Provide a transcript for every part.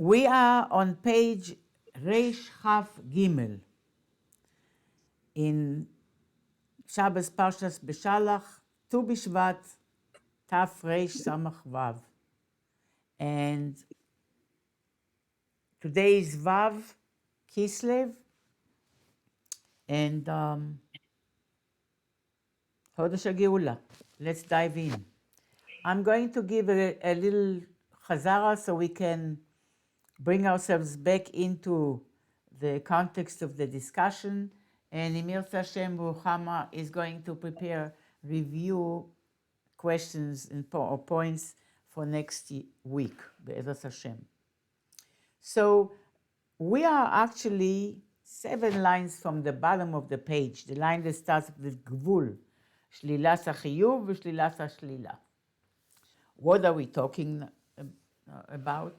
We are on page Reish Chaf Gimel in Shabbos Parshas Beshalach, Tu Bishvat, Taf Reish Samech Vov. And today is Vav, Kislev, and Chodesh HaGeula. Let's dive in. I'm going to give a little chazara so we can bring ourselves back into the context of the discussion. And Emir Hashem Ruchama is going to prepare review questions or points for next week, Be'ezras Hashem. So we are actually 7 lines from the bottom of the page, the line that starts with Gvul, Shlilas HaChiyuv v'Shlilas HaShlila. What are we talking about?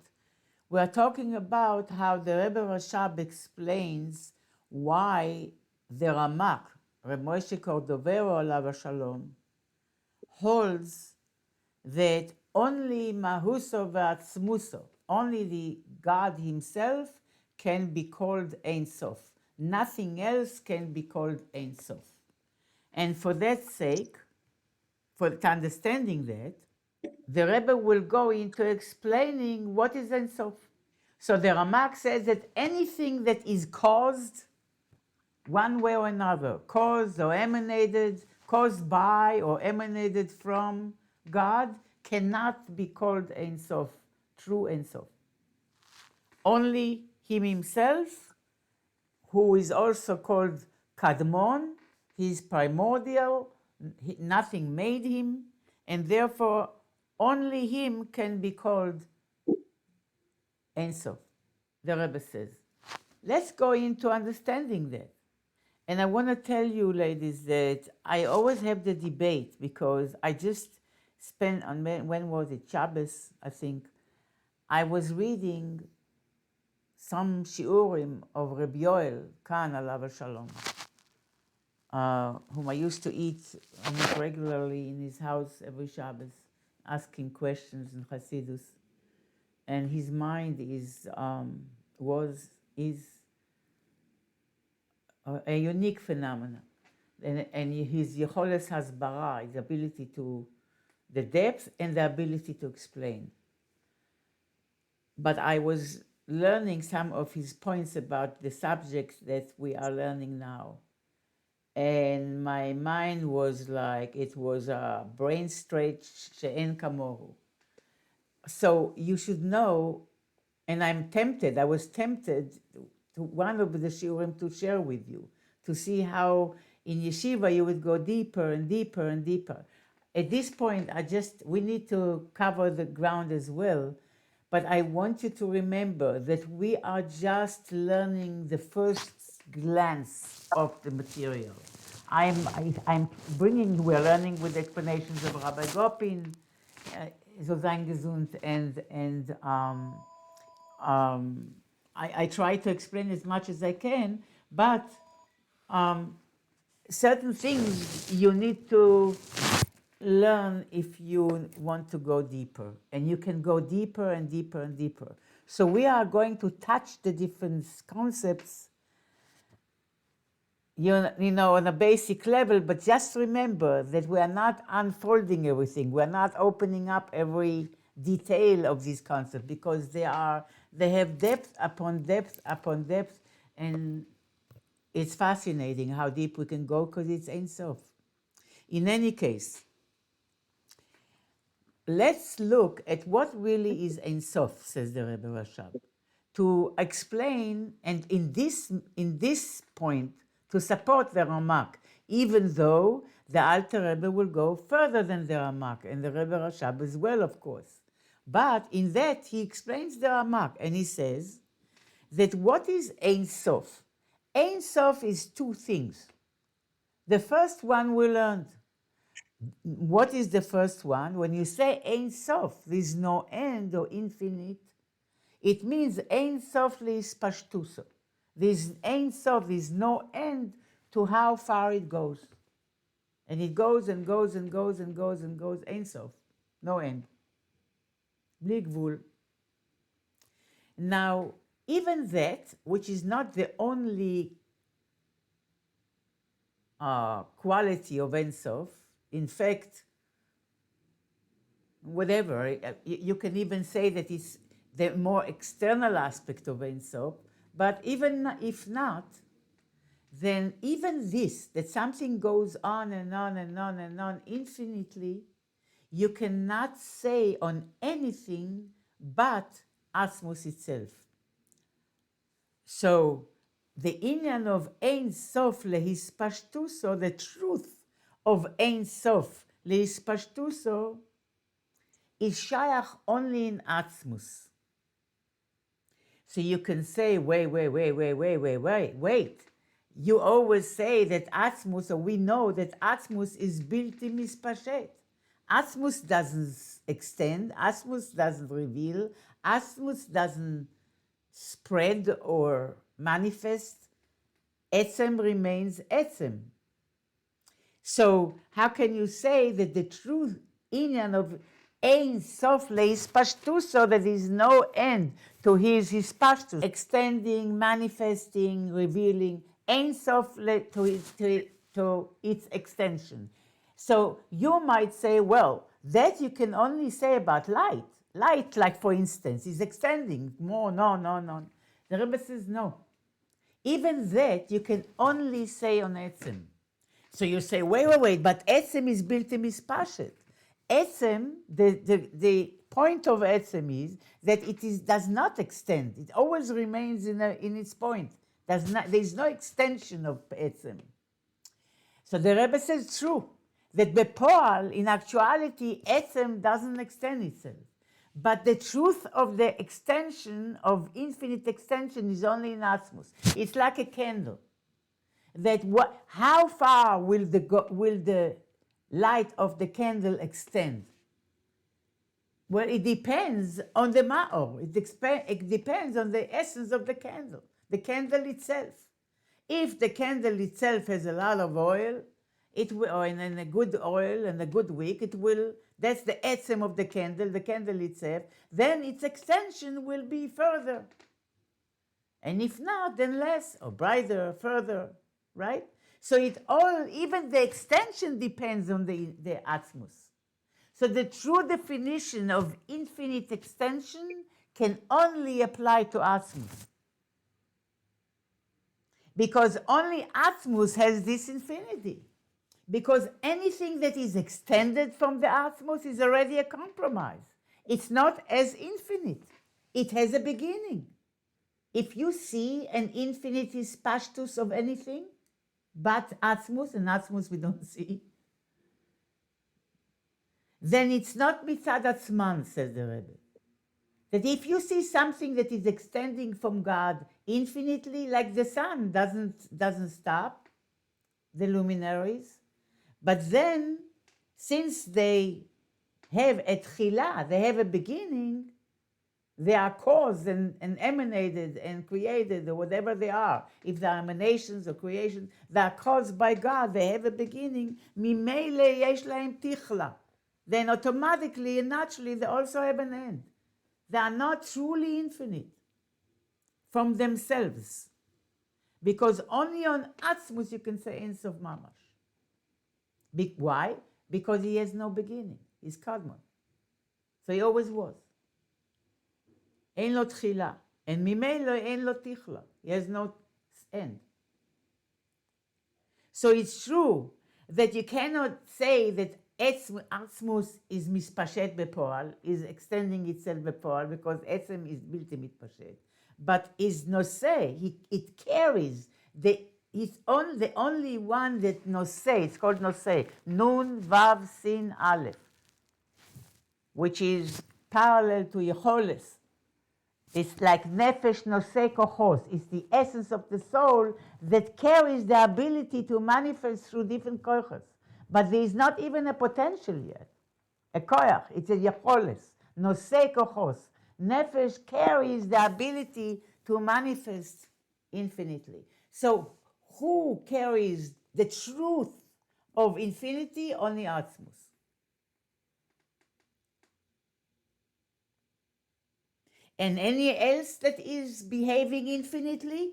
We are talking about how the Rebbe Rashab explains why the Ramak, Reb Moshe Cordovero Alav Shalom, holds that only Mahuso ve'atzmuso, only the God himself can be called Ein Sof. Nothing else can be called Ein Sof. And for that sake, for understanding that, the Rebbe will go into explaining what is Ein Sof. So the Ramak says that anything that is caused one way or another, caused or emanated, caused by or emanated from God, cannot be called Ein Sof, true Ein Sof. Only him himself, who is also called Kadmon, he is primordial, nothing made him, and therefore only him can be called Ein Sof, the Rebbe says. Let's go into understanding that. And I want to tell you, ladies, that I always have the debate because I just spent on, when was it, Shabbos, I think, I was reading some shiurim of Reb Yoel Khan Alav Shalom, whom I used to eat almost regularly in his house every Shabbos, asking questions in Hasidus. And his mind is a unique phenomenon. And his Yecholes Hasbara, his ability to, the depth and the ability to explain. But I was learning some of his points about the subjects that we are learning now. And my mind was like, it was a brain stretch she'en kamohu. So you should know, and I was tempted to one of the shiurim to share with you, to see how in yeshiva you would go deeper and deeper and deeper. At this point, we need to cover the ground as well, but I want you to remember that we are just learning the first glance of the material. We're learning with explanations of Rabbi Gopin, so sein gesund, and I try to explain as much as I can, but certain things you need to learn if you want to go deeper, and you can go deeper and deeper and deeper. So we are going to touch the different concepts, you know, on a basic level, but just remember that we are not unfolding everything. We are not opening up every detail of these concepts because they have depth upon depth upon depth, and it's fascinating how deep we can go because it's Ein Sof. In any case, let's look at what really is Ein Sof, says the Rebbe Rashab, to explain, and in this point, to support the Ramak, even though the Alter Rebbe will go further than the Ramak, and the Rebbe Rashab as well, of course. But in that, he explains the Ramak, and he says that what is Ein Sof? Ein Sof is 2 things. The first one we learned. What is the first one? When you say Ein Sof, there's no end or infinite, it means Ein Sof li'spashtuso. There's Ein Sof, there's no end to how far it goes. And it goes and goes and goes and goes and goes, Ein Sof, no end. Bli gvul. Now, even that, which is not the only quality of Ein Sof, in fact, whatever, you can even say that it's the more external aspect of Ein Sof, but even if not, then even this, that something goes on and on and on and on infinitely, you cannot say on anything but Atmos itself. So the inyan of Ein Sof lehispashtuso, the truth of Ein Sof lehispashtuso, is shayach only in Atmos. So you can say, wait. You always say that Atmos, or we know that Atmos is bilti mispashet. Atmos doesn't extend, Atmos doesn't reveal, Atmos doesn't spread or manifest. Etzem remains Etzem. So how can you say that the true inyan of Ein Sof lehispashtus, so that there is no end to his hispashtus, extending, manifesting, revealing, Ein Sof to its extension. So you might say, well, that you can only say about light. Light, like for instance, is extending more. No. The Rebbe says no. Even that you can only say on Etzem. So you say, wait, but Etzem is built in Mispashet. Etzem, the point of Etzem is that it does not extend. It always remains in its point. There is no extension of Etzem. So the Rebbe says true, that Bepoal, in actuality, Etzem doesn't extend itself. But the truth of the extension, of infinite extension, is only in Atmos. It's like a candle. That how far will the light of the candle extend? Well, it depends on the ma'or. It depends on the essence of the candle itself. If the candle itself has a lot of oil, it will, or in a good oil and a good wick, it will. That's the etzem of the candle itself. Then its extension will be further, and if not, then less or brighter, further, right? So even the extension depends on the atmos. So the true definition of infinite extension can only apply to atmos, because only atmos has this infinity. Because anything that is extended from the atmos is already a compromise. It's not as infinite. It has a beginning. If you see an infinite hispashtus of anything, but atmos, and atmos we don't see, then it's not mitzad atzman, says the Rebbe. That if you see something that is extending from God infinitely, like the sun doesn't stop, the luminaries, but then, since they have a tchila, they have a beginning, they are caused and emanated and created, or whatever they are. If they are emanations or creations, they are caused by God, they have a beginning. Mimele yesh lahem tichla. Then automatically and naturally they also have an end. They are not truly infinite from themselves. Because only on Atzmus you can say Ein Sof Mamash. Why? Because he has no beginning. He's Kadmon. So he always was. Ein lo tchila. And mimelo ein lo tichla. He has no end. So it's true that you cannot say that Atzmus is mispashet bepoal, is extending itself bepoal, because Etzem is built in mitpashet. But is noseh, it carries it's the only one that noseh, it's called noseh, nun, vav, sin, aleph, which is parallel to Yeholes. It's like nefesh noseh kochos. It's the essence of the soul that carries the ability to manifest through different kochos. But there is not even a potential yet, a koyach. It's a Yeholes, noseh kochos. Nefesh carries the ability to manifest infinitely. So who carries the truth of infinity? Only Atzmus. And any else that is behaving infinitely,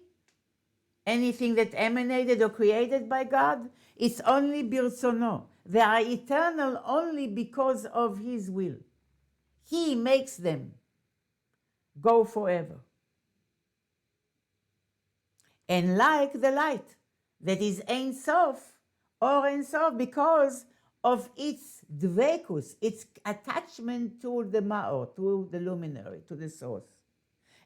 anything that emanated or created by God, it's only birtzono. They are eternal only because of His will. He makes them go forever. And like the light that is Ein Sof, or Ein Sof, because of its dvekus, its attachment to the Ma'or, to the luminary, to the source.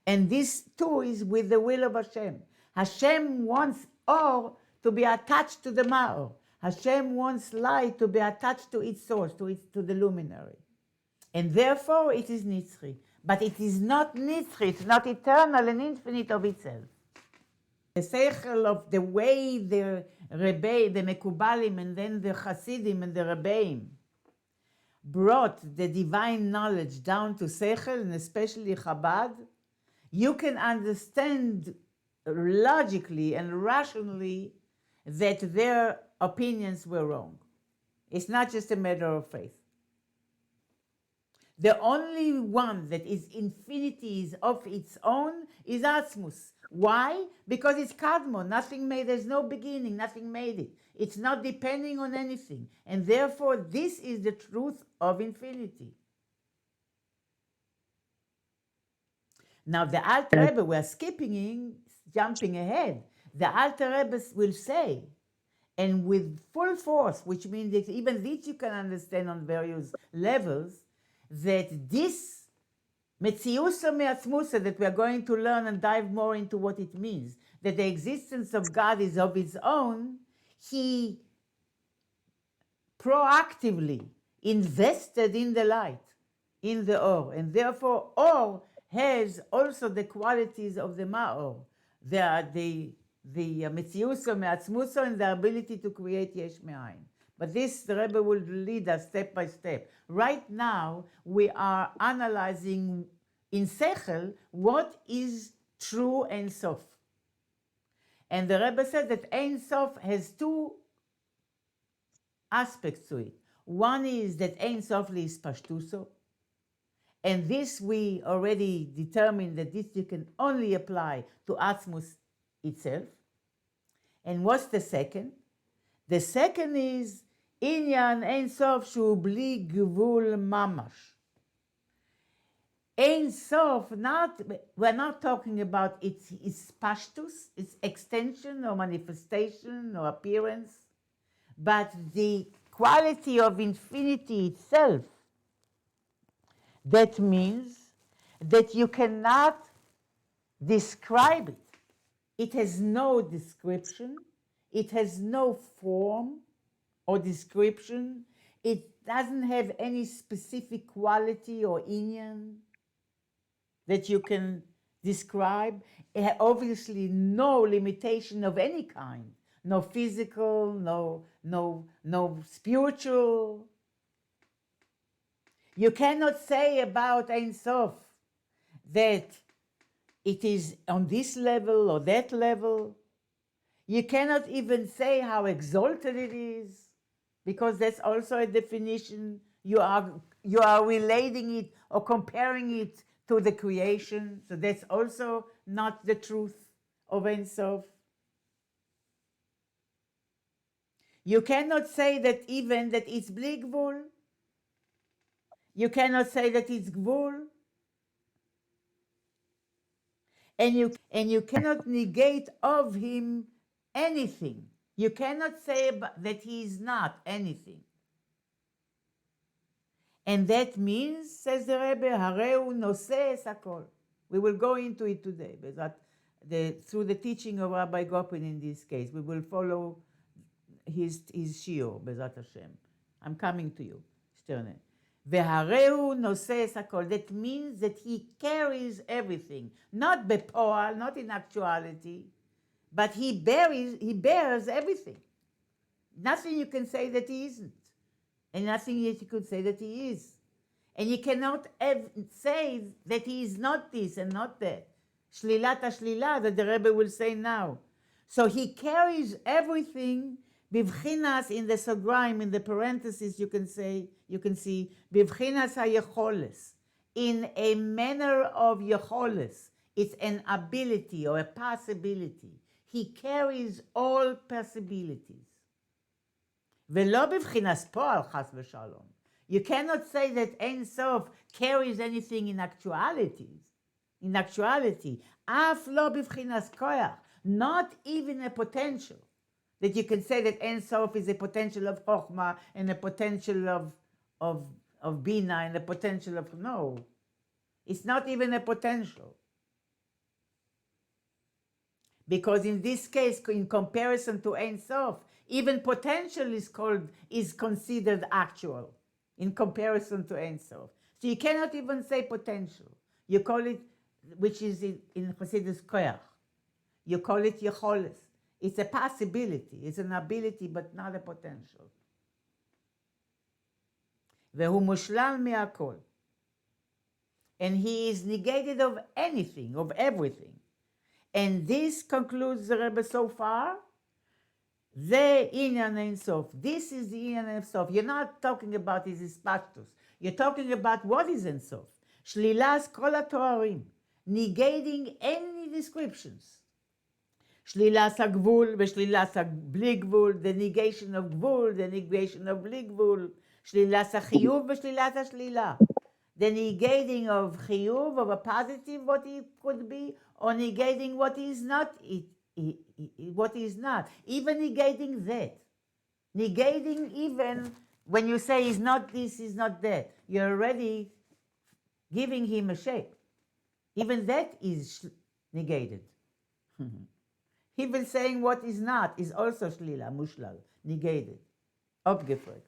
And this too is with the will of Hashem. Hashem wants Or to be attached to the Ma'or. Hashem wants light to be attached to its source, to the luminary. And therefore it is Nitzri. But it is not Nitzri, it's not eternal and infinite of itself. The seichel of the way the Rebbe, the Mekubalim, and then the Hasidim and the Rebbeim brought the divine knowledge down to seichel, and especially Chabad, you can understand logically and rationally that their opinions were wrong. It's not just a matter of faith. The only one that is infinities of its own is Atzmus. Why? Because it's Kadmon. Nothing made, there's no beginning, nothing made it. It's not depending on anything. And therefore, this is the truth of infinity. Now, the Alter Rebbe, we're jumping ahead. The Alter Rebbe will say, and with full force, which means that even this you can understand on various levels, that this Metziusa Me'atzmusa that we are going to learn and dive more into what it means, that the existence of God is of its own, he proactively invested in the light, in the Or, and therefore Or has also the qualities of the Ma'or. They are the Metziusa Me'atzmusa and the ability to create Yesh Me'ayin. But this, the Rebbe will lead us step by step. Right now, we are analyzing in Sechel what is true Ein Sof. And the Rebbe said that Ein Sof has two aspects to it. One is that Ein Sof is Pashtuso. And this we already determined that this you can only apply to Atzmus itself. And what's the second? The second is Inyan Ein Sof Shu Bli Gvul Mamash. Ein Sof, we're not talking about its pashtus, its extension or manifestation or appearance, but the quality of infinity itself. That means that you cannot describe it. It has no description. It has no form or description. It doesn't have any specific quality or inyan that you can describe. Obviously, no limitation of any kind. No physical, no spiritual. You cannot say about Ein Sof that it is on this level or that level. You cannot even say how exalted it is, because that's also a definition. You are relating it or comparing it to the creation, so that's also not the truth of Ein Sof. You cannot say that even that it's Bli Gvul. You cannot say that it's Gvul. And you cannot negate of him anything. You cannot say that he is not anything. And that means, says the Rebbe, Hareu Noseh es Hakol. We will go into it today, but through the teaching of Rabbi Gopin in this case. We will follow his shiur, Bezat Hashem. I'm coming to you, Sterne. Vehareu Noseh es Hakol. That means that he carries everything, not bepoal, not in actuality, but he bears everything. Nothing you can say that he isn't, and nothing that you could say that he is. And you cannot say that he is not this and not that. Shlilat ha-shlila, that the Rebbe will say now. So he carries everything, bivchinas, in the sograim, in the parentheses, you can see, bivchinas ha-yecholes, in a manner of Yeholes. It's an ability or a possibility. He carries all possibilities. ולא בבחינת פועל, חס ושלום. You cannot say that Ein Sof carries anything in actuality. אף לא בבחינת כוח, not even a potential. That you can say that Ein Sof is a potential of Chokhmah and a potential of Bina and a potential of... No. It's not even a potential. Because in this case, in comparison to Ein Sof, even potential is considered actual in comparison to Ein Sof. So you cannot even say potential. You call it, which is in Chassidus koyach. You call it Yeholes. It's a possibility. It's an ability, but not a potential. והוא מושלל מהכל. And he is negated of anything, of everything. And this concludes the Rebbe so far. The Inyan Ein Sof. This is the Inyan Ein Sof. You're not talking about his ispashtus. You're talking about what is Ein Sof. Shlilas kol hatoarim. Negating any descriptions. Shlilas hagvul v'shlilas bli gvul. The negation of gvul, the negation of bli gvul. Shlilas hachiyuv v'shlilas hashlila. The negating of chiyuv, of a positive, what it could be, or negating what is not, what is not. Even negating that. Negating even when you say he's not this, he's not that. You're already giving him a shape. Even that is negated. Even saying what is not is also shlila, mushlal, negated, abgefragt.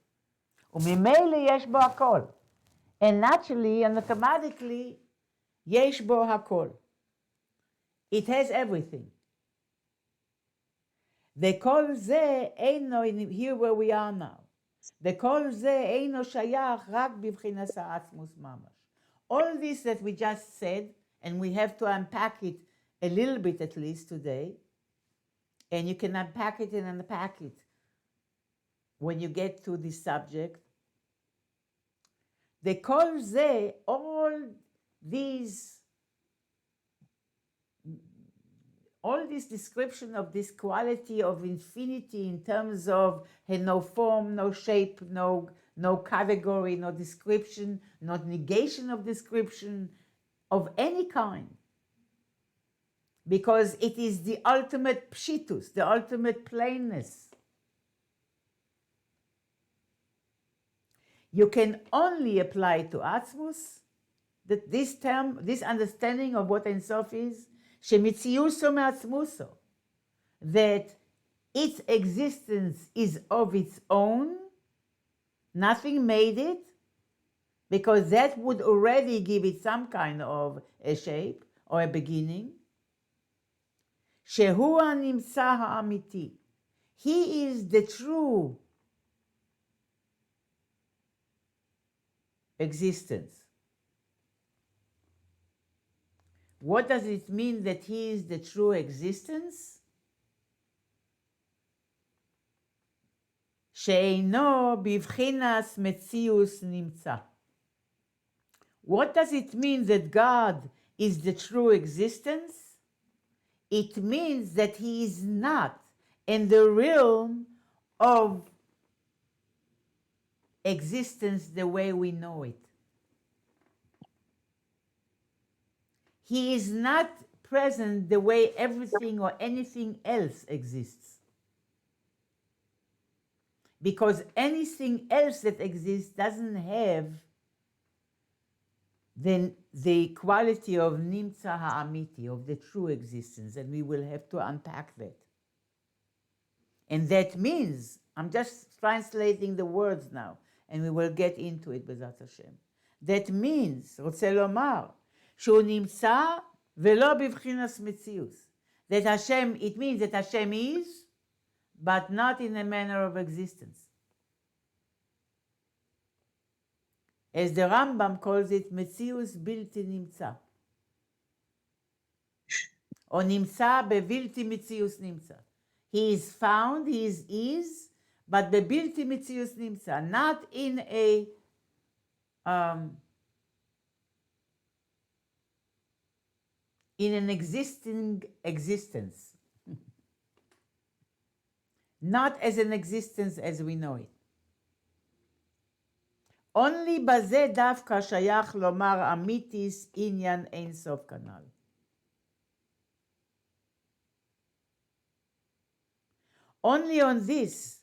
וממילא יש בו הכל. And naturally and automatically, yesh bo hakol. It has everything. The kol ze eino, here where we are now. The kol ze eino shayach rak bivchinas ha'atzmus mamash. All this that we just said, and we have to unpack it a little bit at least today, and you can unpack it and unpack it when you get to this subject. The kol ze, all this description of this quality of infinity in terms of no form, no shape, no category, no description, no negation of description of any kind. Because it is the ultimate pshitus, the ultimate plainness. You can only apply to Atzmus that this term, this understanding of what Ein Sof is, shemitziuso me'atzmuso, that its existence is of its own, nothing made it, because that would already give it some kind of a shape or a beginning. Shehu ha'nimtza ha'amiti, he is the true existence. What does it mean that he is the true existence? She'eino bivchinas metzius nimtza. What does it mean that God is the true existence? It means that he is not in the realm of existence the way we know it. He is not present the way everything or anything else exists. Because anything else that exists doesn't have the quality of nimtza ha'amiti, of the true existence, and we will have to unpack that. And that means, I'm just translating the words now, and we will get into it b'ezrat Hashem. That means, רוצה לומר, שהוא נמצא ולא בבחינת מציאות. That Hashem, it means that Hashem is, but not in a manner of existence. As the Rambam calls it, מציאות בלתי נמצא. או נמצא בבלתי מציאות נמצא. He is found, he is, but בבלתי מציאות נמצא. Not in a in an existing existence, not as an existence as we know it. Only בזה דווקא שייך לומר אמיתיס עניין אין סוף כנ"ל. Only on this,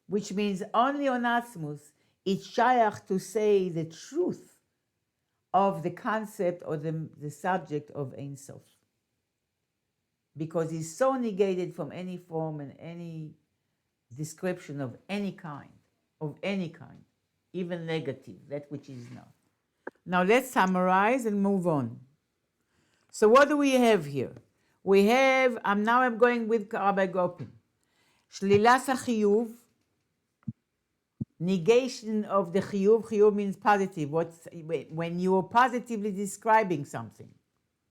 which means only on Atmos, it's shayach to say the truth of the concept or the subject of Ein Sof. Because it's so negated from any form and any description of any kind, even negative, that which is not. Now let's summarize and move on. So what do we have here? We have, I'm going with Rabbi Gopin. Shlilas HaChiyuv, negation of the Chiyuv. Chiyuv means positive. When you are positively describing something.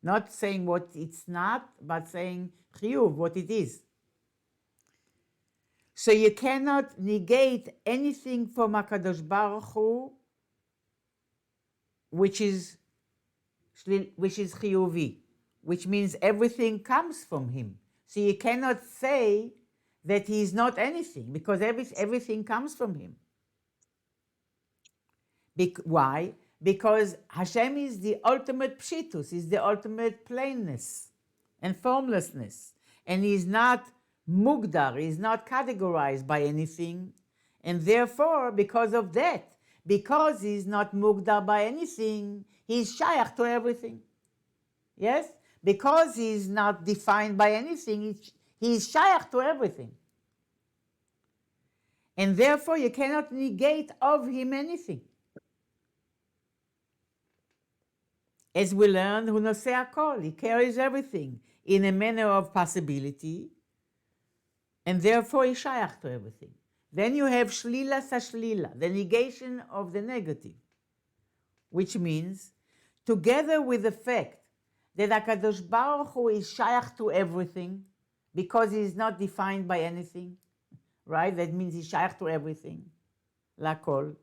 Not saying what it's not, but saying Chiyuv, what it is. So you cannot negate anything from HaKadosh Baruch Hu, which is Chiyuvi, which means everything comes from him. So you cannot say that he is not anything, because everything comes from him. Why? Because Hashem is the ultimate pshitus, is the ultimate plainness and formlessness. And he is not mugdar, he is not categorized by anything. And therefore, because of that, because he is not mugdar by anything, he is shayach to everything. Yes? Because he is not defined by anything, he is shayach to everything. And therefore, you cannot negate of him anything. As we learned, hu noseh hakol, he carries everything in a manner of possibility, and therefore he shayach to everything. Then you have shlilas hashlila, the negation of the negative, which means, together with the fact that HaKadosh Baruch Hu is shayach to everything, because he is not defined by anything, right? That means he's shayach to everything, lakol.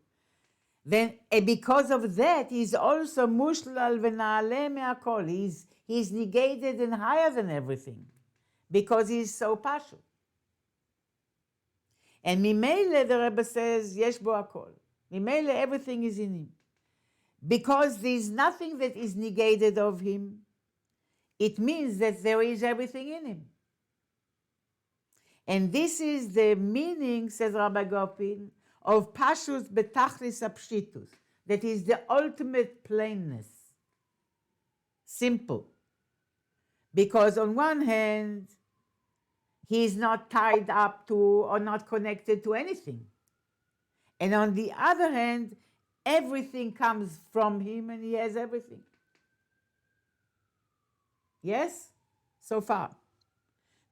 Then, because of that, he's also mushlal v'na'aleh me'akol. He's negated and higher than everything, because he's so pashut. And mimele, the Rebbe says, yesh bo akol. Mimele, everything is in him. Because there's nothing that is negated of him, it means that there is everything in him. And this is the meaning, says Rabbi Gopin, of pashus betachlis apshitus, that is the ultimate plainness, simple. Because on one hand, he is not tied up to or not connected to anything. And on the other hand, everything comes from him and he has everything. Yes? So far.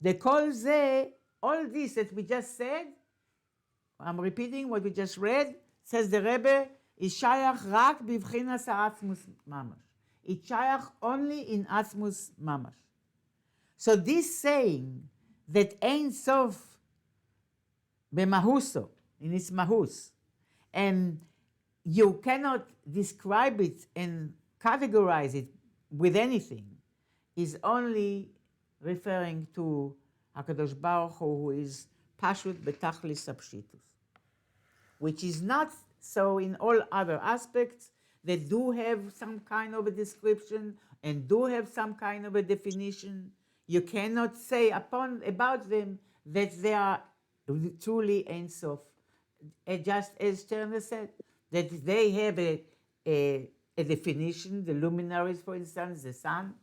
The kol zeh, all this that we just said, I'm repeating what we just read, says the Rebbe, is shayach rak bivchinas ha'atzmus mamash. It's shayach only in atzmus mamash. So this saying that Ein Sof b'mahuso, in its mahus, and you cannot describe it and categorize it with anything, is only referring to HaKadosh Baruch Hu, who is pashut betachlis apshitus, which is not so in all other aspects that do have some kind of a description and do have some kind of a definition. You cannot say about them that they are truly Ein Sof. Just as Turner said, that they have a definition, the luminaries, for instance, the sun,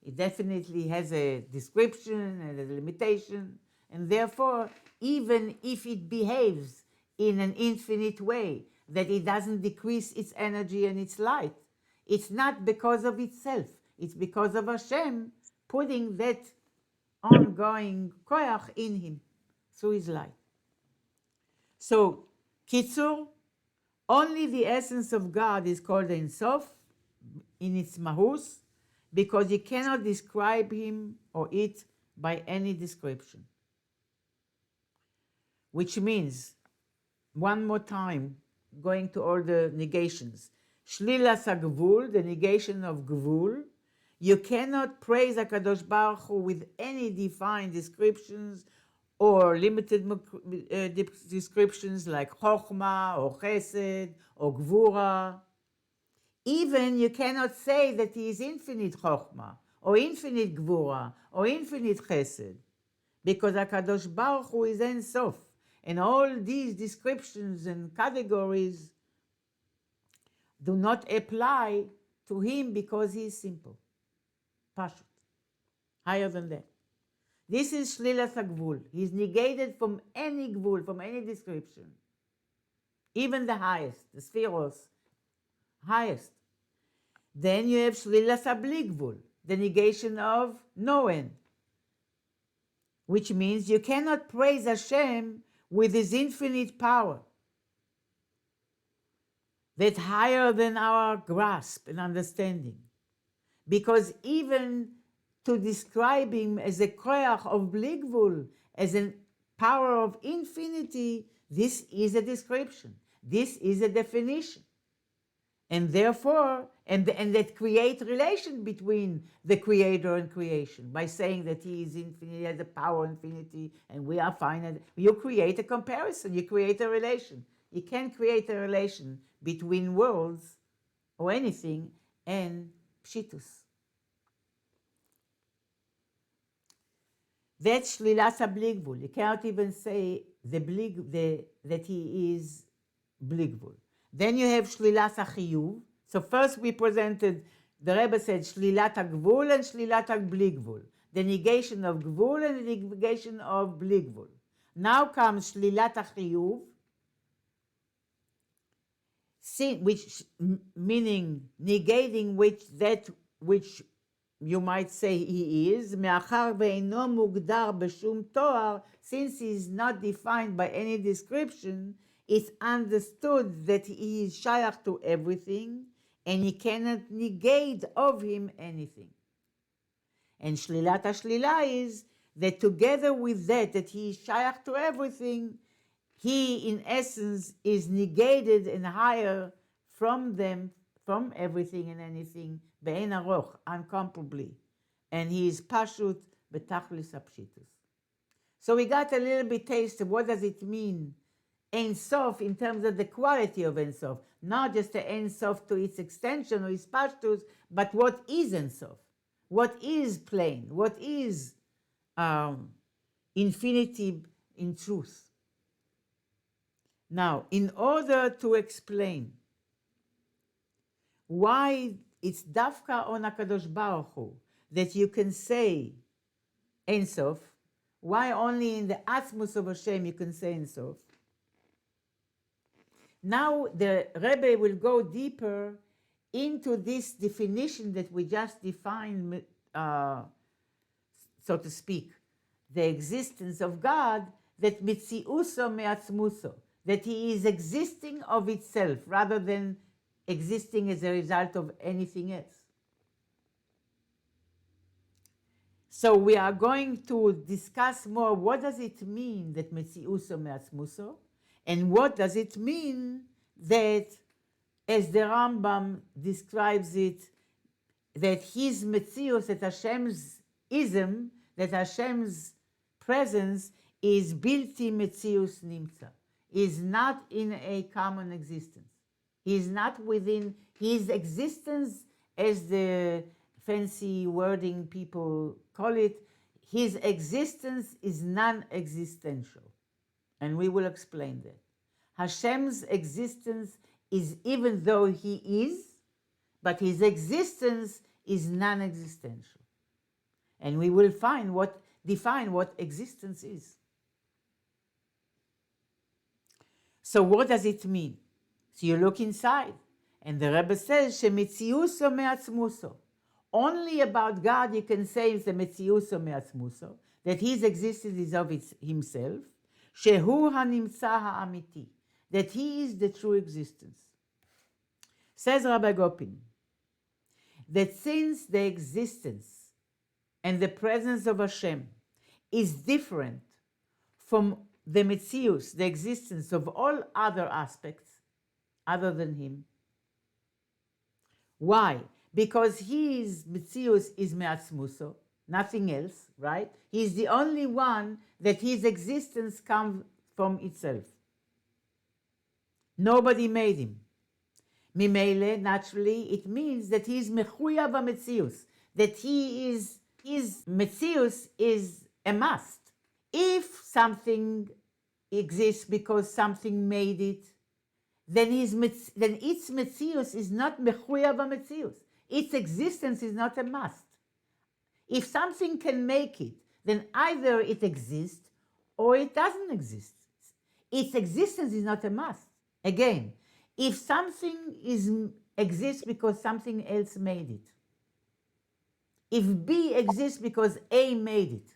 it definitely has a description and a limitation, and therefore, even if it behaves in an infinite way, that it doesn't decrease its energy and its light, it's not because of itself, it's because of Hashem putting that ongoing koyach in him through his light. So, Kitzur, only the essence of God is called Ein Sof in its mahus, because you cannot describe him or it by any description. Which means, one more time, going to all the negations, Shlilas HaGvul, the negation of Gvul, You cannot praise HaKadosh Baruch Hu with any defined descriptions or limited descriptions like Chokhmah or Chesed or Gvura. Even you cannot say that he is infinite Chokhmah or infinite Gvura or infinite Chesed, because HaKadosh Baruch Hu is Ein Sof, and all these descriptions and categories do not apply to him because he is simple, Pashut, higher than that. This is Shlilat HaGvul. He is negated from any Gvul, from any description, even the highest, the Spheros, highest. Then you have Shlilat HaBli Gvul, the negation of no end, which means you cannot praise Hashem with his infinite power, that's higher than our grasp and understanding. Because even to describe him as a koach of Bli Gvul, as a power of infinity, this is a description. This is a definition. And therefore, and that create relation between the creator and creation. By saying that he is infinite, he has a power of infinity, and we are finite, you create a comparison, you create a relation. You can't create a relation between worlds or anything and Pshitus. That's Shlilat HaBli Gvul. You cannot even say that he is Bli Gvul. Then you have Shlilat HaChiyuv. So first we presented, the Rebbe said Shlilat HaGvul and Shlilat HaBli Gvul, the negation of Gvul and the negation of Bli Gvul. Now comes Shlilat HaChiyuv, which meaning negating which you might say he is, מאחר ואינו מוגדר בשום תואר, since he is not defined by any description, it's understood that he is shayach to everything, and he cannot negate of him anything. And Shlilat HaShlila is that together with that he is shayach to everything, he in essence is negated and higher from them, from everything and anything, be'en aroch, incomparably. And he is pashut betachlis apshitus. So we got a little bit taste of what does it mean, Ein Sof, in terms of the quality of Ein Sof. Not just the Ein Sof to its extension or its pashtus, but what is Ein Sof? What is plain? What is infinity in truth? Now, in order to explain why it's dafka on HaKadosh Baruch Hu that you can say Ein Sof, why only in the Atzmus of Hashem you can say Ein Sof. Now the Rebbe will go deeper into this definition that we just defined, so to speak, the existence of God, that mitziuso me'atzmuso, that he is existing of itself rather than existing as a result of anything else. So we are going to discuss more what does it mean that mitziuso me'atzmuso, and what does it mean that, as the Rambam describes it, that his metzius, that Hashem's ism, that Hashem's presence is bilti metzius nimtza, is not in a common existence. He is not within his existence, as the fancy wording people call it. His existence is non-existential. And we will explain that. Hashem's existence is even though he is, but his existence is non-existential. And we will define what existence is. So what does it mean? So you look inside, and the Rebbe says, Shemitziuso me'atzmuso. Only about God you can say it's a mitziuso me'atzmuso, that his existence is of himself. Shehu hanimtza ha'amiti, that he is the true existence. Says Rabbi Gopin, that since the existence and the presence of Hashem is different from the metzius, the existence of all other aspects other than him. Why? because his Metzius is Me'atzmuso, nothing else, right? He's the only one that his existence comes from itself. Nobody made him. Mimele, naturally, it means that he is mechuyav hametzius, that his metzius is a must. If something exists because something made it, then its metzius is not mechuyav hametzius. Its existence is not a must. If something can make it, then either it exists or it doesn't exist. Its existence is not a must. Again, if something exists because something else made it, if B exists because A made it,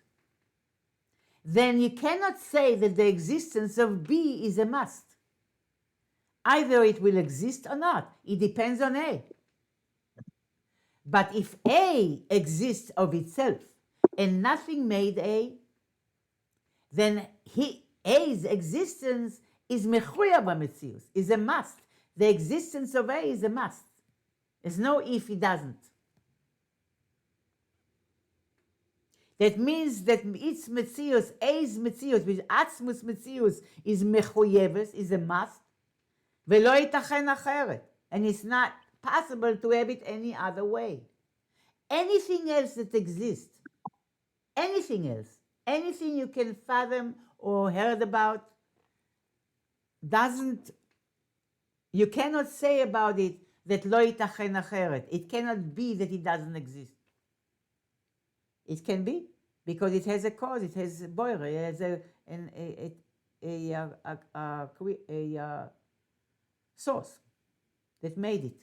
then you cannot say that the existence of B is a must. Either it will exist or not. It depends on A. But if A exists of itself and nothing made A, then A's existence is mechuyav hametzius, is a must. The existence of A is a must. There's no if it doesn't. That means that its metzius, A's metzius, which atzmus metzius is mechuyeves, is a must. Velo yitachen acheret, and it's not possible to have it any other way. Anything else that exists, anything else, anything you can fathom or heard about, you cannot say about it that lo yitachen acheret. It cannot be that it doesn't exist. It can be, because it has a cause, it has a boire, it has a source that made it.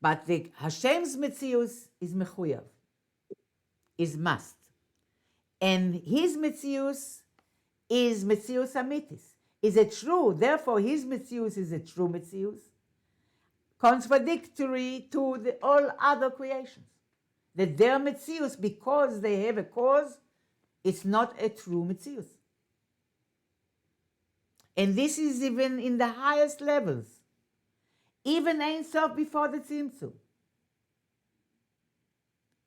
But the Hashem's Metzius is mechuyav, is must. And his Metzius is Metzius Amitis, is a true, therefore his Metzius is a true Metzius, contradictory to all other creations. That their Metzius, because they have a cause, it's not a true Metzius. And this is even in the highest levels. Even Ein Sof before the Tzimtzum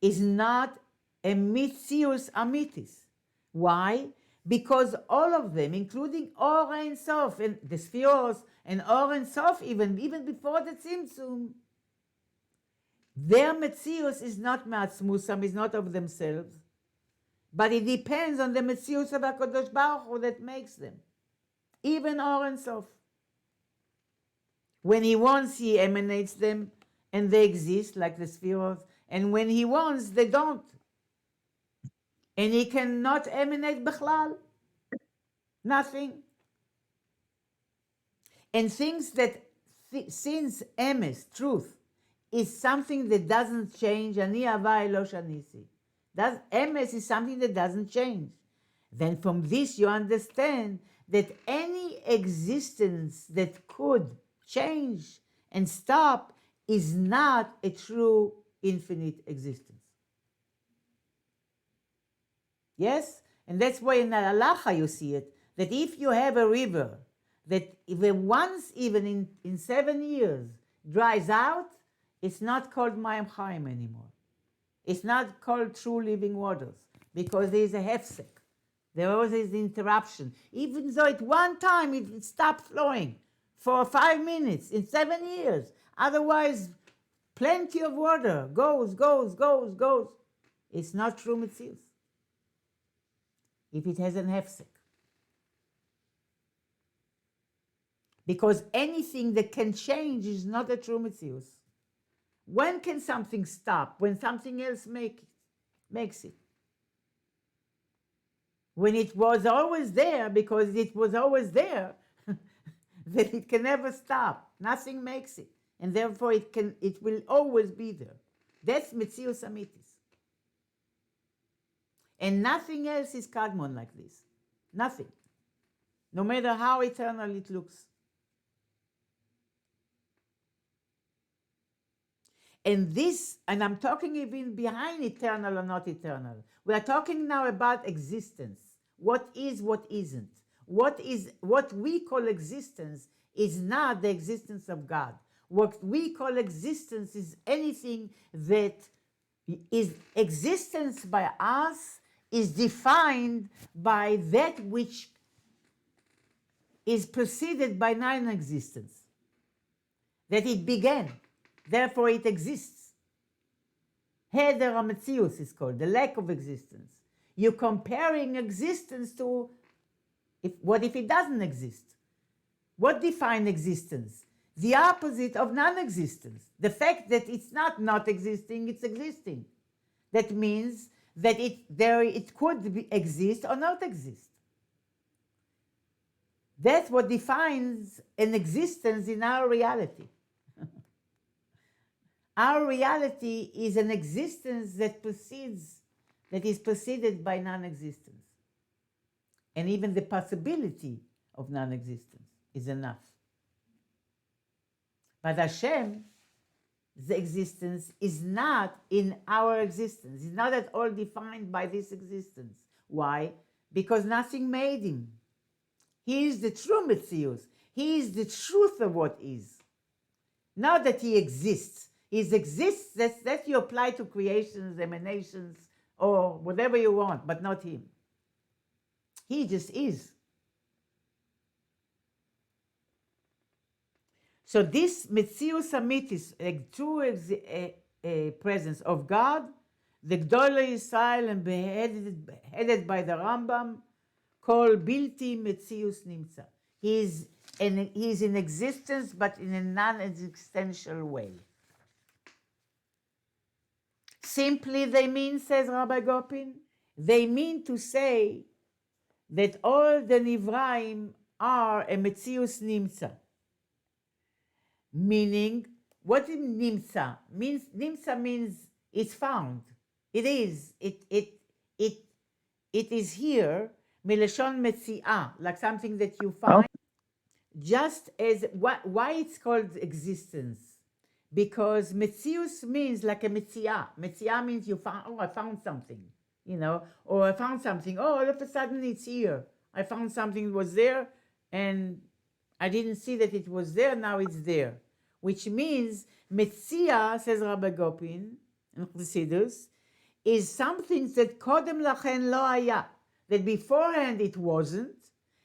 is not a Metzius Amitis. Why? Because all of them, including Or Ein Sof and the Spheros and Or Ein Sof, even before the Tzimtzum, their Metzius is not Ma'atzmusam, is not of themselves, but it depends on the Metzius of HaKadosh Baruch Hu that makes them. Even Or Ein Sof. When he wants, he emanates them, and they exist like the Spheros, and when he wants, they don't. And he cannot emanate Bechlal. Nothing. And things that, since emes, truth, is something that doesn't change, ani avai lo shanisi. Emes is something that doesn't change. Then from this you understand that any existence that could change and stop is not a true infinite existence. Yes? And that's why in the halacha you see it, that if you have a river that if it once even in 7 years dries out, it's not called Mayim Chaim anymore. It's not called true living waters, because there is a hefsek. There always is an interruption. Even though at one time it stopped flowing for 5 minutes in 7 years. Otherwise, plenty of water goes. It's not true Metzius. If it has an hefsek. Because anything that can change is not a true Metzius. When can something stop? When something else makes it. When it was always there, because it was always there, that it can never stop. Nothing makes it. And therefore it will always be there. That's Metzius Amitis. And nothing else is Kadmon like this. Nothing. No matter how eternal it looks. And I'm talking even behind eternal or not eternal. We are talking now about existence. What is, what isn't. What we call existence is not the existence of God. What we call existence is anything that is existence by us is defined by that which is preceded by non-existence, that it began, therefore it exists. Heder HaMetzius is called, the lack of existence. You're comparing existence to, what if it doesn't exist? What defines existence? The opposite of non-existence. The fact that it's not existing, it's existing. That means that it could exist or not exist. That's what defines an existence in our reality. Our reality is an existence that is preceded by non-existence. And even the possibility of non-existence is enough. But Hashem's existence is not in our existence. It's not at all defined by this existence. Why? Because nothing made him. He is the true Metzius. He is the truth of what is. Not that he exists. He exists, that you apply to creations, emanations, or whatever you want, but not him. He just is. So this Metzius Amitis, a true presence of God, the Gdolei Yisrael and headed by the Rambam, called Bilti Metzius Nimtza. He is in existence, but in a non-existential way. Simply they mean, says Rabbi Gopin, they mean to say that all the Nivraim are a Metzius Nimtza. Meaning, what is Nimtza? Nimtza means it's found. It is. It is here. Milashon Metziah, like something that you find. Just as, why it's called existence? Because Metzius means like a Metziah. Metziah means you found, I found something, or I found something, all of a sudden it's here. I found something that was there, and I didn't see that it was there, now it's there. Which means Metziah, says Rabbi Gopin, in Chassidus, is something that Kodem Lachen Lo Haya, that beforehand it wasn't,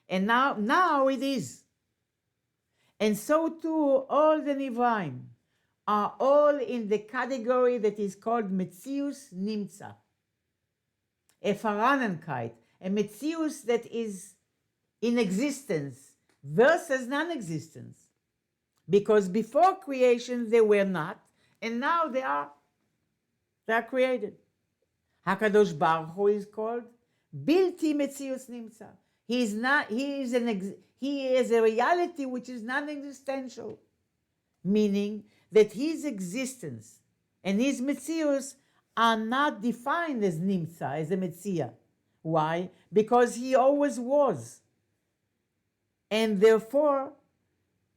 and now it is. And so too, all the Nivraim are all in the category that is called Metzius Nimtza, a Faranenkeit, a Metzius that is in existence versus non-existence. Because before creation they were not, and now they are created. HaKadosh Baruch Hu is called Bilti Metzius Nimtza. He is a reality which is non-existential, meaning that his existence and his Metzius are not defined as Nimtza, as a Metziah. Why? Because he always was. And therefore,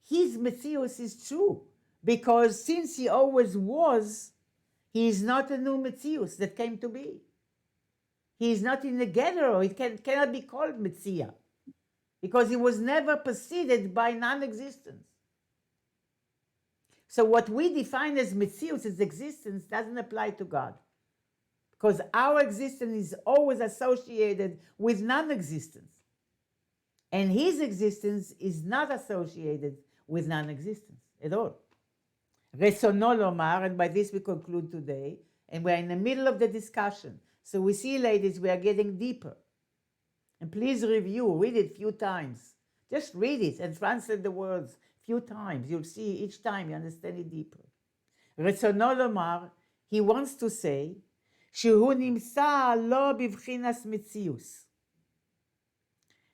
his Metzius is true. Because since he always was, he is not a new Metzius that came to be. He is not in the gathering. It cannot be called Metziah. Because he was never preceded by non-existence. So what we define as Metzius, as existence, doesn't apply to God. Because our existence is always associated with non-existence. And his existence is not associated with non-existence at all. Resono lomar, and by this we conclude today, and we're in the middle of the discussion. So we see, ladies, we are getting deeper. And please read it a few times. Just read it and translate the words a few times. You'll see each time you understand it deeper. Resono lomar, he wants to say, שהוא נמצא לא בבחינת מציאוס.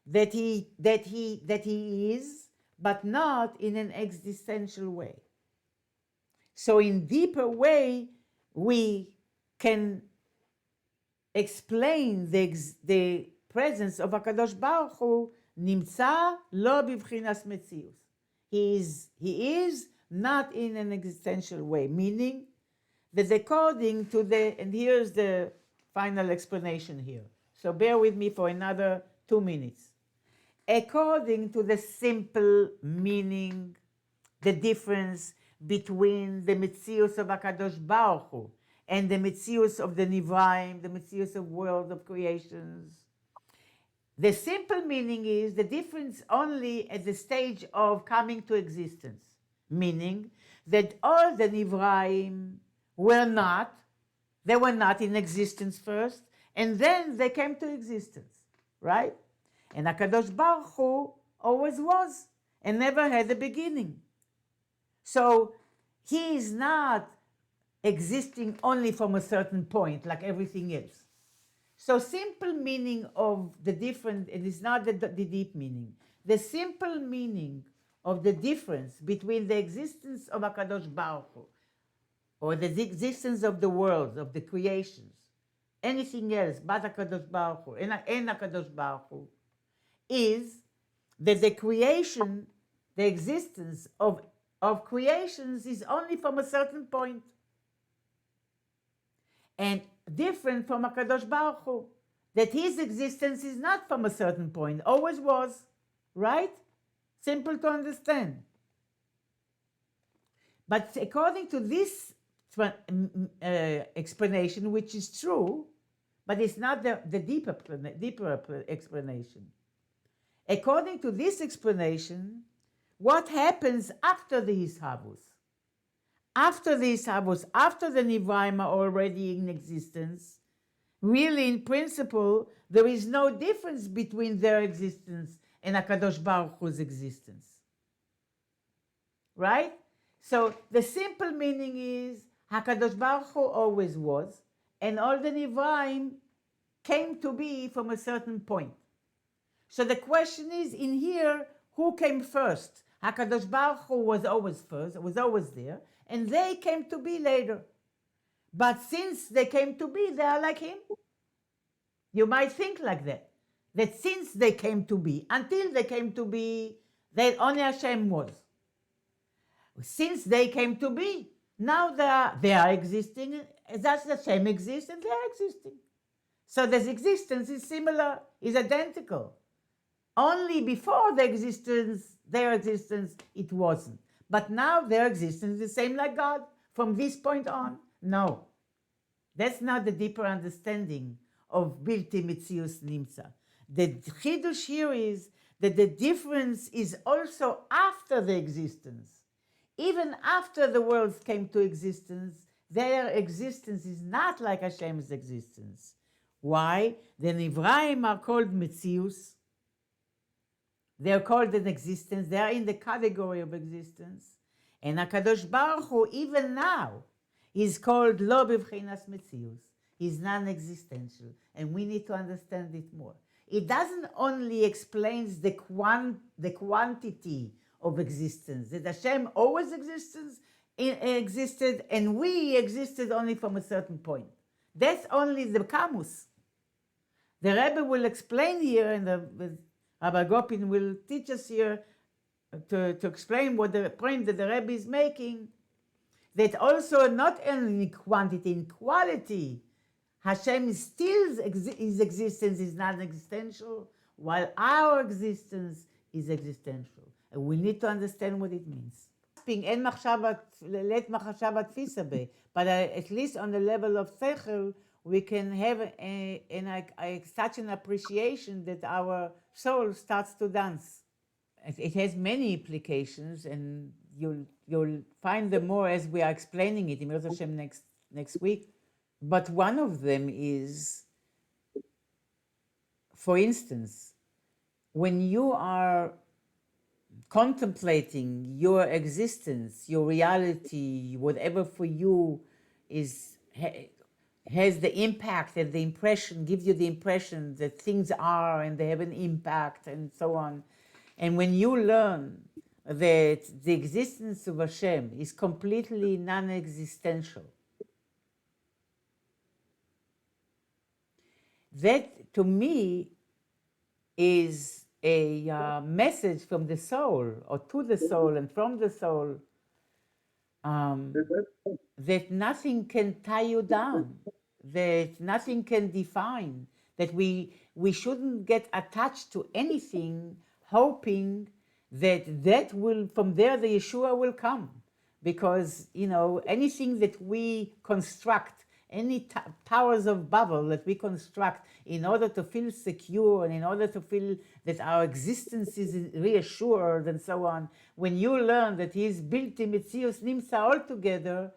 That he is, but not in an existential way. So in deeper way, we can explain the presence of HaKadosh Baruch Hu, נמצא לא בבחינת מציאוס. He is not in an existential way, meaning that according to and here's the final explanation here. So bear with me for another 2 minutes. According to the simple meaning, the difference between the Metzius of HaKadosh Baruch Hu and the Metzius of the Nivraim, the Metzius of world of creations. The simple meaning is the difference only at the stage of coming to existence, meaning that all the Nivraim were not in existence first, and then they came to existence, right? And HaKadosh Baruch Hu always was and never had a beginning. So he is not existing only from a certain point like everything else. So simple meaning of the different, it is not the deep meaning. The simple meaning of the difference between the existence of HaKadosh Baruch Hu or the existence of the world, of the creations, anything else but HaKadosh Baruch Hu and HaKadosh Baruch Hu, is that the creation, the existence of creations is only from a certain point. And different from HaKadosh Baruch Hu, that his existence is not from a certain point, always was, right? Simple to understand. But according to this explanation, which is true, but it's not the deeper explanation. According to this explanation, what happens after the Hishavus? After the Hishavus, after the Nivraim are already in existence, really in principle, there is no difference between their existence and HaKadosh Baruch Hu's existence. Right? So the simple meaning is HaKadosh Baruch Hu always was, and all the Nivraim came to be from a certain point. So the question is, in here, who came first? HaKadosh Baruch Hu was always first, was always there, and they came to be later. But since they came to be, they are like him. You might think like that. That since they came to be, until they came to be, that only Hashem was. Since they came to be, now they are existing, that's Hashem exists and they are existing. So this existence is similar, is identical. Only before their existence, it wasn't. But now their existence is the same like God from this point on. No. That's not the deeper understanding of Bilti Metzius Nimtza. The Chidush here is that the difference is also after the existence. Even after the worlds came to existence, their existence is not like Hashem's existence. Why? The Nivraim are called Metzius. They are called an existence. They are in the category of existence. And HaKadosh Baruch Hu, even now, is called Lo B'Bchinas Metzius. He's non-existential. And we need to understand it more. It doesn't only explain the quantity of existence, that Hashem always existed and we existed only from a certain point. That's only the Kamus. The Rebbe will explain here, and Rabbi Gopin will teach us here to explain what the point that the Rebbe is making, that also not only in quantity, in quality, Hashem is still, his existence is non-existential, while our existence is existential. And we need to understand what it means. But at least on the level of Sechel, we can have such an appreciation that our soul starts to dance. It has many implications, and you'll find them more as we are explaining it in Mirz Hashem next week. But one of them is, for instance, when you are contemplating your existence, your reality, whatever for you has the impact and the impression, gives you the impression that things are and they have an impact and so on. And when you learn that the existence of Hashem is completely non-existential, that to me is a message from the soul, or to the soul and from the soul, that nothing can tie you down, that nothing can define, that we shouldn't get attached to anything, hoping that will, from there the Yeshua will come. because, anything that we construct, any towers of Babel that we construct in order to feel secure and in order to feel that our existence is reassured and so on, when you learn that He's built in Metzius Nimsa all together,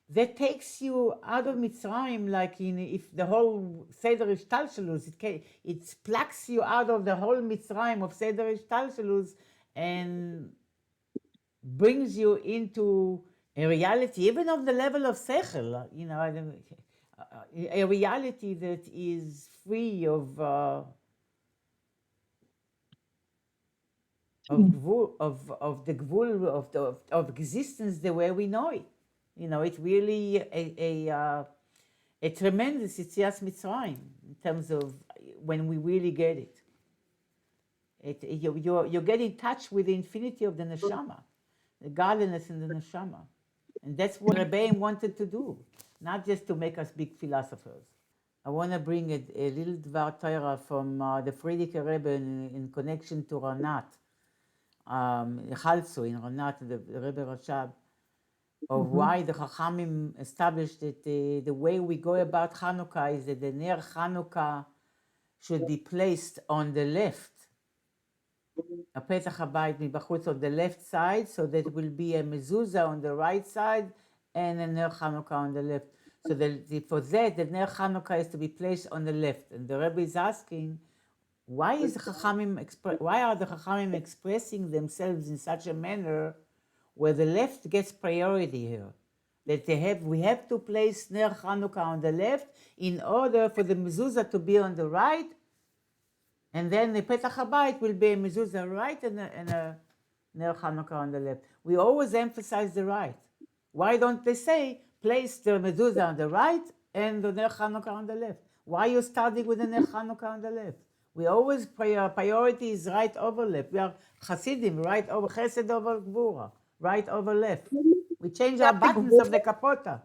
that takes you out of Mitzrayim, like if the whole Seder Ishtalshelus, it plucks you out of the whole Mitzrayim of Seder Ishtalshelus and brings you into a reality, even of the level of Sechel, a reality that is free of the gvul of existence the way we know it. It's really a tremendous Yetzias Mitzrayim in terms of when we really get it. You get in touch with the infinity of the neshama, the godliness in the neshama. And that's what Rebbeim wanted to do, not just to make us big philosophers. I want to bring a little Dvar Torah from the Frierdiker Rebbe in connection to Ranat, Chalzo in Ranat, the Rebbe Rashab, of why the Chachamim established that the way we go about Hanukkah is that the Ner Hanukkah should be placed on the left, a Petach HaBayit Mibachutz on the left side, so that it will be a mezuzah on the right side and a Ner Hanukkah on the left. So for that, the Ner Hanukkah is to be placed on the left. And the Rebbe is asking, why are the Chachamim expressing themselves in such a manner where the left gets priority here? That we have to place Ner Hanukkah on the left in order for the mezuzah to be on the right, and then the Petach HaBayit will be a mezuzah right and a Ner Hanukkah on the left. We always emphasize the right. Why don't they say, place the mezuzah on the right and the Ner Hanukkah on the left? Why are you starting with the Ner Hanukkah on the left? We always, priority is right over left. We are Hasidim, right over, Chesed over Gvura, right over left. We change our buttons of the kapota.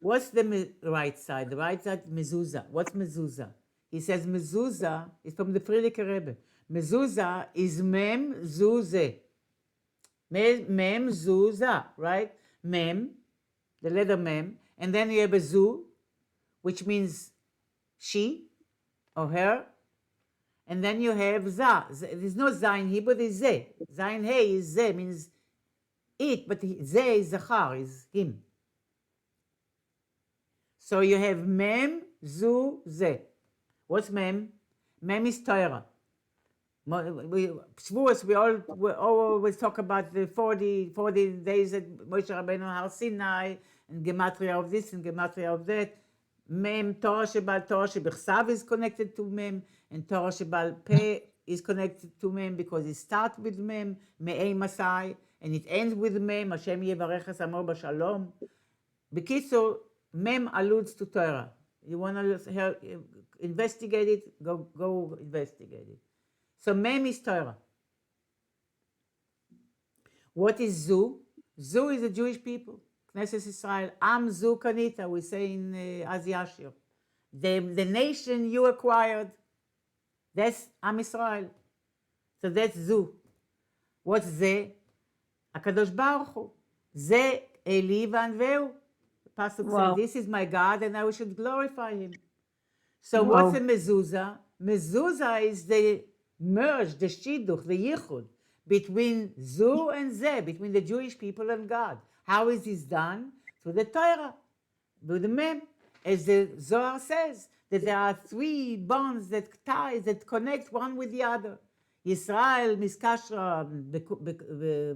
What's the right side? The right side, mezuzah. What's mezuzah? He says mezuzah is from the Frierdiker Rebbe. Mezuzah is mem zuze. Mem zuzah, right? Mem, the letter mem, and then you have a zu, which means she or her, and then you have za. There's no za in Hebrew, there's ze. Zayin hey is ze, means it, but ze is zachar, is him. So you have mem, zu, ze. What's mem? Mem is Torah. Shavuos, we always talk about the 40 days at Moshe Rabbeinu Har Sinai, and gematria of this and gematria of that. Mem, Torah Shebal Torah Shebechsav is connected to mem, and Torah Shebal Peh is connected to mem because it starts with mem, me'ei masai, and it ends with mem, Hashem yevarech amor b'shalom. B'kitzur, mem alludes to Torah. You want to investigate it? Go investigate it. So mem is Torah. What is zu? Zu is the Jewish people. Knesset Israel. Am zu kanita, we say in Aziyashir. The nation you acquired. That's Am Israel. So that's zu. What's ze? HaKadosh Baruch Hu. Ze Eli v'anveu. The pasuk says, this is my God and I should glorify him. So what's a mezuzah? Mezuzah is the merge, the shidduch, the yichud between zu and ze, between the Jewish people and God. How is this done? Through the Torah, through the mem. As the Zohar says, that there are three bonds that tie, that connect one with the other. Yisrael miskashra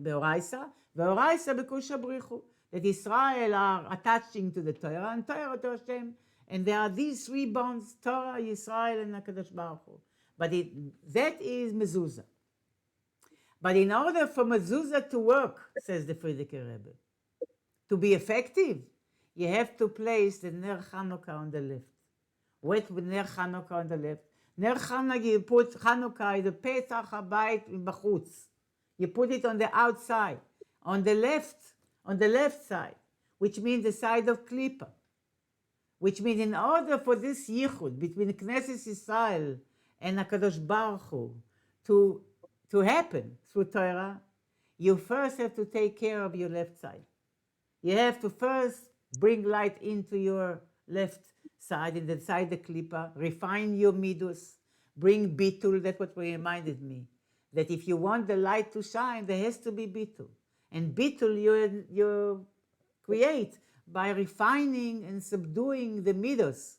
beoraisa, veoraisa bekusha brichu. That Israel are attaching to the Torah and Torah to Hashem. And there are these three bonds, Torah, Yisrael, and HaKadosh Baruch Hu. But that is mezuzah. But in order for mezuzah to work, says the Frierdiker Rebbe, to be effective, you have to place the Ner Hanukkah on the left. What with Ner Hanukkah on the left? Ner Hanukkah, you put Hanukkah in the Petach HaBayit Bachutz. You put it on the outside, on the left side, which means the side of Klippa. Which means in order for this yichud between Knesset Israel and HaKadosh Baruch Hu to happen through Torah, you first have to take care of your left side. You have to first bring light into your left side, inside the klipa, refine your midus, bring bitul. That's what reminded me. That if you want the light to shine, there has to be bitul. And bitul you create by refining and subduing the midus.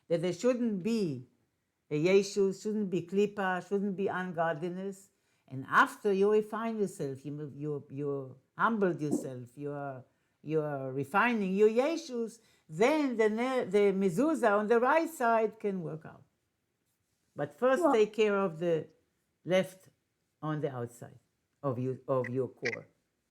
That there shouldn't be a yeshus, shouldn't be klipa, shouldn't be ungodliness. And after you refine yourself, you humbled yourself, you are refining your yeshus, then the mezuzah on the right side can work out. But first take care of the left on the outside of your core.